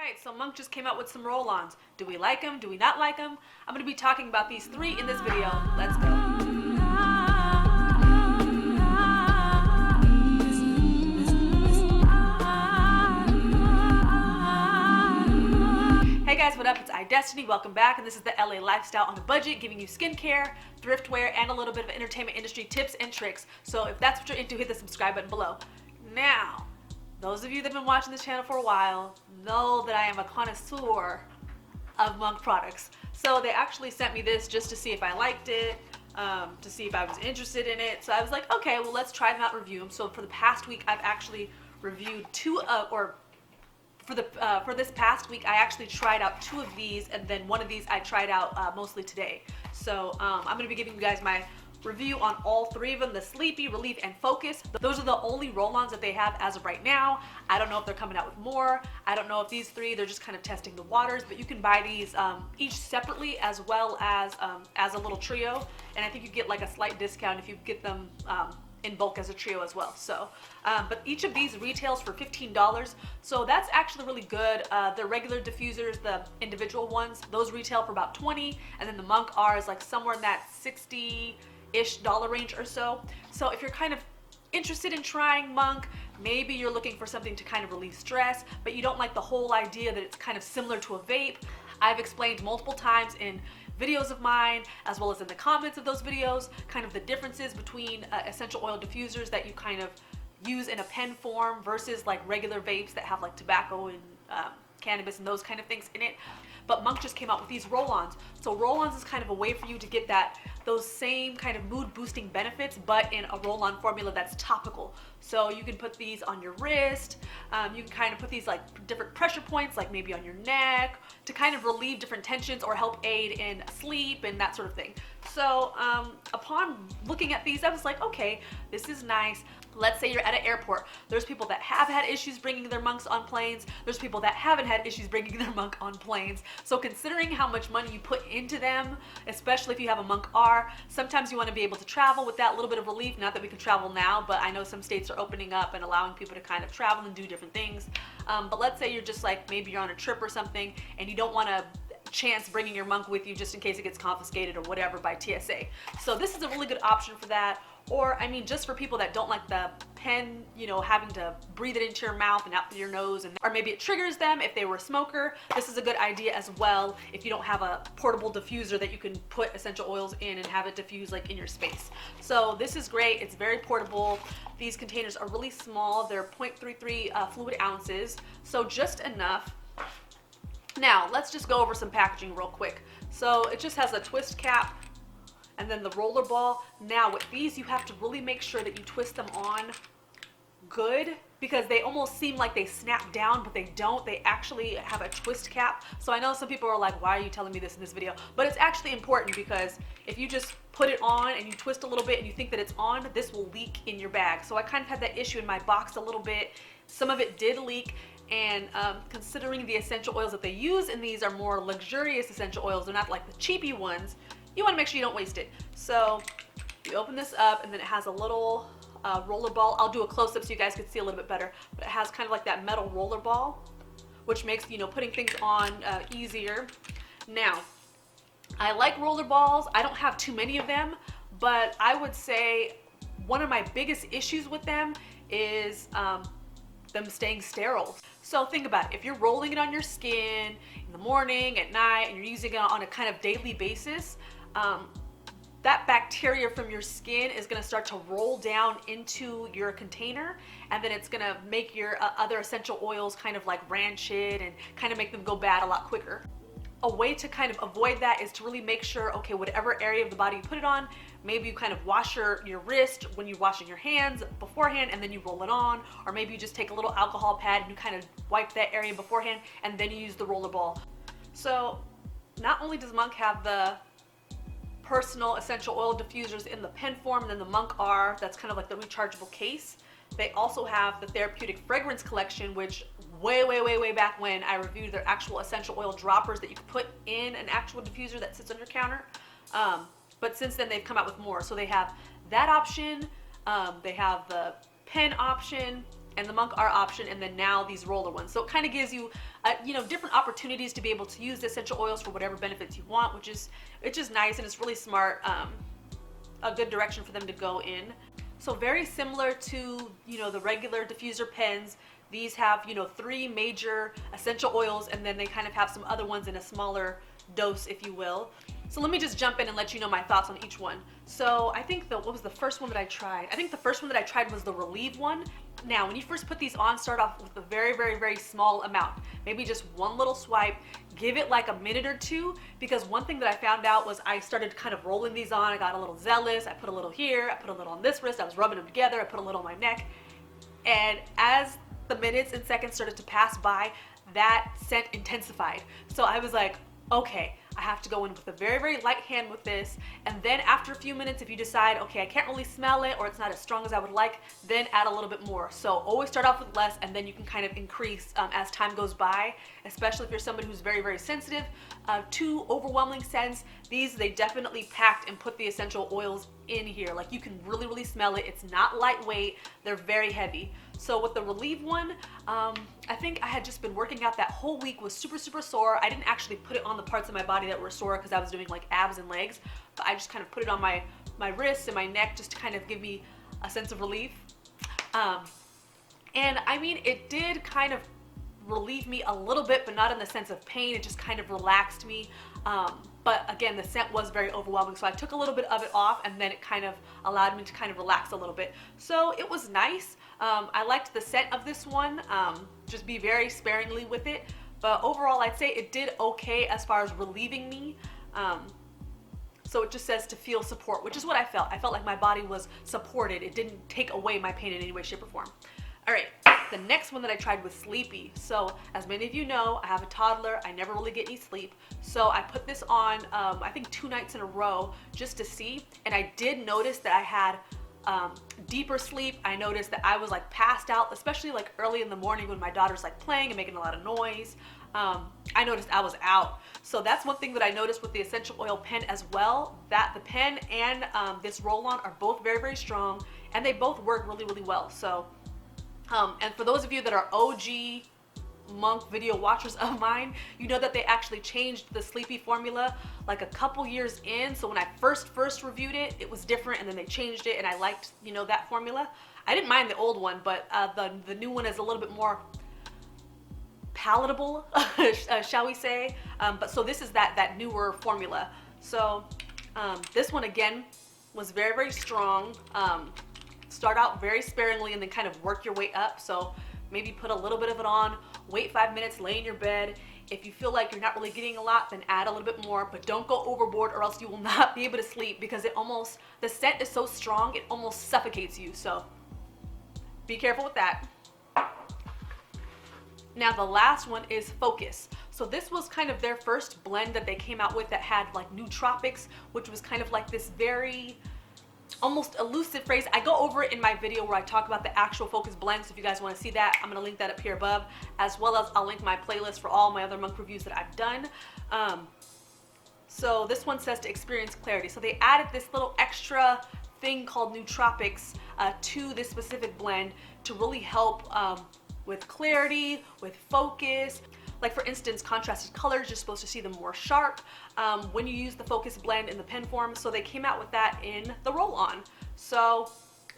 Alright, so Monq just came out with some roll-ons. Do we like them? Do we not like them? I'm going to be talking about these three in this video. Let's go. Hey guys, what up? It's iDestiny. Welcome back, and this is the LA lifestyle on a budget, giving you skincare, thriftwear, and a little bit of entertainment industry tips and tricks. So if that's what you're into, hit the subscribe button below. Now, those of you that have been watching this channel for a while know that I am a connoisseur of Monq products. So they actually sent me this just to see if I liked it, to see if I was interested in it. So I was like, okay, well, let's try them out and review them. So for the past week, I've actually reviewed for this past week, I actually tried out 2 of these, and then one of these I tried out mostly today. So I'm going to be giving you guys my review on all 3 of them, the Sleepy, Relief, and Focus. Those are the only roll-ons that they have as of right now. I don't know if they're coming out with more. I don't know if these 3, they're just kind of testing the waters, but you can buy these each separately as well as a little trio, and I think you get like a slight discount if you get them in bulk as a trio as well. So but each of these retails for $15, so that's actually really good. The regular diffusers, the individual ones, those retail for about $20, and then the Monq are is like somewhere in that $60-ish range or so. So if you're kind of interested in trying Monq, maybe you're looking for something to kind of relieve stress, but you don't like the whole idea that it's kind of similar to a vape. I've explained multiple times in videos of mine, as well as in the comments of those videos, kind of the differences between essential oil diffusers that you kind of use in a pen form versus like regular vapes that have like tobacco and cannabis and those kind of things in it. But Monq just came out with these roll-ons. So roll-ons is kind of a way for you to get those same kind of mood boosting benefits, but in a roll-on formula that's topical. So you can put these on your wrist, you can kind of put these like different pressure points, like maybe on your neck, to kind of relieve different tensions or help aid in sleep and that sort of thing. So upon looking at these, I was like, okay, this is nice. Let's say you're at an airport. There's people that have had issues bringing their Monqs on planes. There's people that haven't had issues bringing their Monq on planes. So considering how much money you put into them, especially if you have a Monq R, sometimes you want to be able to travel with that little bit of relief. Not that we can travel now, but I know some states are opening up and allowing people to kind of travel and do different things. But let's say you're just like, maybe you're on a trip or something and you don't want to chance bringing your Monq with you just in case it gets confiscated or whatever by TSA. So this is a really good option for that. Or, I mean, just for people that don't like the pen, you know, having to breathe it into your mouth and out through your nose, or maybe it triggers them if they were a smoker. This is a good idea as well if you don't have a portable diffuser that you can put essential oils in and have it diffuse like in your space. So this is great. It's very portable. These containers are really small. They're 0.33 fluid ounces, so just enough. Now, let's just go over some packaging real quick. So it just has a twist cap and then the roller ball. Now with these, you have to really make sure that you twist them on good, because they almost seem like they snap down, but they don't. They actually have a twist cap. So I know some people are like, why are you telling me this in this video? But it's actually important, because if you just put it on and you twist a little bit and you think that it's on, this will leak in your bag. So I kind of had that issue in my box a little bit. Some of it did leak. And considering the essential oils that they use in these are more luxurious essential oils, they're not like the cheapy ones, you want to make sure you don't waste it. So you open this up, and then it has a little roller ball. I'll do a close-up so you guys can see a little bit better, but it has kind of like that metal roller ball, which makes, you know, putting things on easier. Now, I like roller balls. I don't have too many of them, but I would say one of my biggest issues with them is them staying sterile. So think about it. If you're rolling it on your skin in the morning, at night, and you're using it on a kind of daily basis, that bacteria from your skin is going to start to roll down into your container, and then it's going to make your other essential oils kind of like rancid and kind of make them go bad a lot quicker. A way to kind of avoid that is to really make sure, okay, whatever area of the body you put it on, maybe you kind of wash your wrist when you're washing your hands beforehand, and then you roll it on, or maybe you just take a little alcohol pad and you kind of wipe that area beforehand, and then you use the roller ball. So not only does Monq have the personal essential oil diffusers in the pen form, and then the Monq R, that's kind of like the rechargeable case. They also have the Therapeutic fragrance collection, which way back when I reviewed their actual essential oil droppers that you could put in an actual diffuser that sits on your counter. But since then they've come out with more. So they have that option, they have the pen option, and the Monq are option, and then now these roller ones. So it kind of gives you, you know, different opportunities to be able to use the essential oils for whatever benefits you want, which is, it's just nice, and it's really smart, a good direction for them to go in. So very similar to, you know, the regular diffuser pens, these have, you know, 3 major essential oils, and then they kind of have some other ones in a smaller dose, if you will. So let me just jump in and let you know my thoughts on each one. So I think what was the first one that I tried? I think the first one that I tried was the Relieve one. Now, when you first put these on, start off with a very, very, very small amount. Maybe just one little swipe. Give it like a minute or two, because one thing that I found out was I started kind of rolling these on. I got a little zealous. I put a little here. I put a little on this wrist. I was rubbing them together. I put a little on my neck. And as the minutes and seconds started to pass by, that scent intensified. So I was like, okay, I have to go in with a very, very light hand with this, and then after a few minutes, if you decide, okay, I can't really smell it, or it's not as strong as I would like, then add a little bit more. So always start off with less, and then you can kind of increase as time goes by, especially if you're somebody who's very, very sensitive to overwhelming scents. These, they definitely packed and put the essential oils in here. Like, you can really, really smell it. It's not lightweight. They're very heavy. So with the Relieve one, I think I had just been working out that whole week, was super, super sore. I didn't actually put it on the parts of my body that were sore because I was doing like abs and legs, but I just kind of put it on my wrists and my neck just to kind of give me a sense of relief. And I mean, it did kind of relieve me a little bit, but not in the sense of pain. It just kind of relaxed me. But again, the scent was very overwhelming, so I took a little bit of it off, and then it kind of allowed me to kind of relax a little bit. So it was nice. I liked the scent of this one. Just be very sparingly with it. But overall, I'd say it did okay as far as relieving me. So it just says to feel support, which is what I felt. I felt like my body was supported. It didn't take away my pain in any way, shape, or form. All right, the next one that I tried was Sleepy. So as many of you know, I have a toddler. I never really get any sleep. So I put this on, I think 2 nights in a row just to see. And I did notice that I had deeper sleep. I noticed that I was like passed out, especially like early in the morning when my daughter's like playing and making a lot of noise. I noticed I was out. So that's one thing that I noticed with the essential oil pen as well, that the pen and this roll-on are both very, very strong, and they both work really, really well. So and for those of you that are OG Monq video watchers of mine, you know that they actually changed the Sleepy formula like a couple years in. So when I first reviewed it, it was different, and then they changed it, and I liked, you know, that formula. I didn't mind the old one, but the new one is a little bit more palatable, shall we say. But so this is that newer formula. So this one again was very, very strong. Start out very sparingly and then kind of work your way up. So maybe put a little bit of it on, wait 5 minutes, lay in your bed. If you feel like you're not really getting a lot, then add a little bit more, but don't go overboard, or else you will not be able to sleep, because the scent is so strong, it almost suffocates you. So be careful with that. Now the last one is Focus. So this was kind of their first blend that they came out with that had like nootropics, which was kind of like this very almost elusive phrase. I go over it in my video where I talk about the actual Focus blend, so if you guys want to see that, I'm going to link that up here above, as well as I'll link my playlist for all my other Monq reviews that I've done. So this one says to experience clarity. So they added this little extra thing called nootropics to this specific blend to really help with clarity, with focus. Like for instance, contrasted colors, you're supposed to see them more sharp when you use the Focus blend in the pen form. So they came out with that in the roll-on. So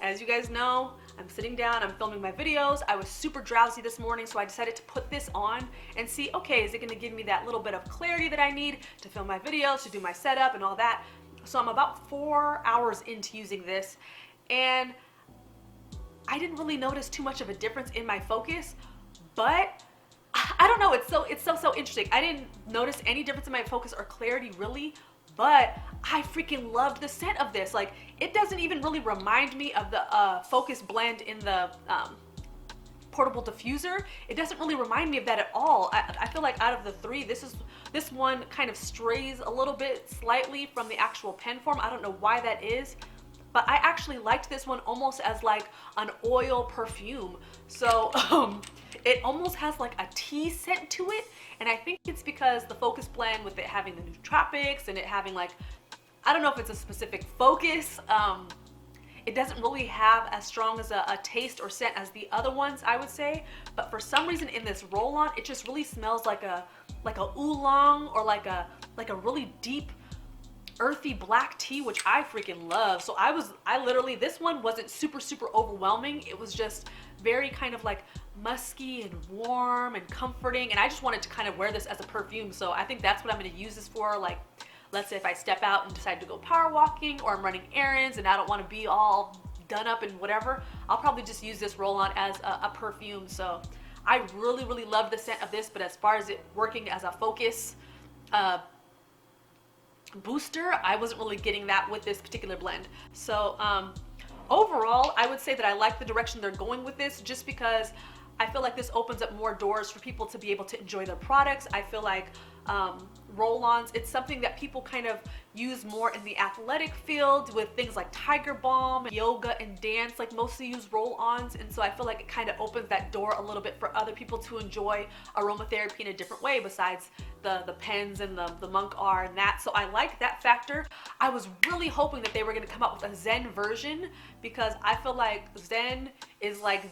as you guys know, I'm sitting down, I'm filming my videos. I was super drowsy this morning, so I decided to put this on and see, okay, is it gonna give me that little bit of clarity that I need to film my videos, to do my setup and all that. So I'm about 4 hours into using this, and I didn't really notice too much of a difference in my focus, but I don't know, it's so interesting. I didn't notice any difference in my focus or clarity really, but I freaking loved the scent of this. Like, it doesn't even really remind me of the Focus blend in the portable diffuser. It doesn't really remind me of that at all. I feel like out of the 3, this one kind of strays a little bit slightly from the actual pen form. I don't know why that is, but I actually liked this one almost as like an oil perfume. So it almost has like a tea scent to it, and I think it's because the Focus blend, with it having the nootropics and it having like, I don't know if it's a specific focus, It doesn't really have as strong as a taste or scent as the other ones, I would say. But for some reason in this roll-on, it just really smells like a oolong, or like a really deep earthy black tea, which I freaking love. So I literally, this one wasn't super overwhelming. It was just very kind of like musky and warm and comforting, and I just wanted to kind of wear this as a perfume. So I think that's what I'm going to use this for. Like, let's say if I step out and decide to go power walking, or I'm running errands and I don't want to be all done up and whatever, I'll probably just use this roll-on as a perfume. So I really love the scent of this, but as far as it working as a focus booster, I wasn't really getting that with this particular blend. So overall, I would say that I like the direction they're going with this, just because I feel like this opens up more doors for people to be able to enjoy their products. I feel like roll-ons, it's something that people kind of use more in the athletic field with things like Tiger Balm, yoga, and dance. Like, mostly use roll-ons, and so I feel like it kind of opens that door a little bit for other people to enjoy aromatherapy in a different way besides the pens and the Monq are and that. So I like that factor. I was really hoping that they were going to come up with a Zen version, because I feel like Zen is like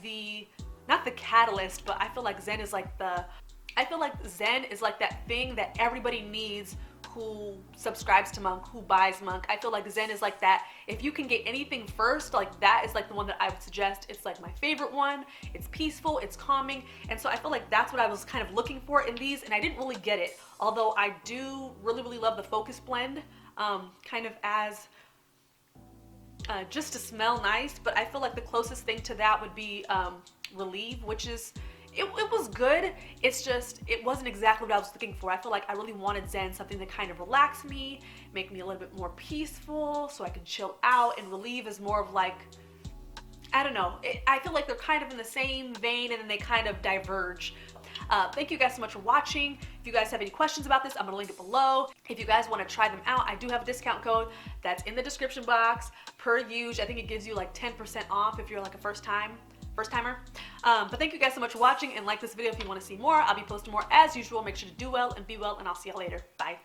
not the catalyst, but I feel like Zen is like that thing that everybody needs who subscribes to Monq, who buys Monq. I feel like Zen is like that. If you can get anything first, like that is like the one that I would suggest. It's like my favorite one. It's peaceful, it's calming, and so I feel like that's what I was kind of looking for in these, and I didn't really get it. Although I do really love the Focus blend, kind of as just to smell nice, but I feel like the closest thing to that would be Relieve, which is, it was good. It's just, it wasn't exactly what I was looking for. I feel like I really wanted Zen, something to kind of relax me, make me a little bit more peaceful so I can chill out, and Relieve is more of like, I don't know, I feel like they're kind of in the same vein, and then they kind of diverge. Thank you guys so much for watching. If you guys have any questions about this, I'm gonna link it below. If you guys want to try them out, I do have a discount code that's in the description box. Per usual, I think it gives you like 10% off if you're like a first timer. But thank you guys so much for watching, and like this video if you want to see more. I'll be posting more as usual. Make sure to do well and be well, and I'll see y'all later. Bye.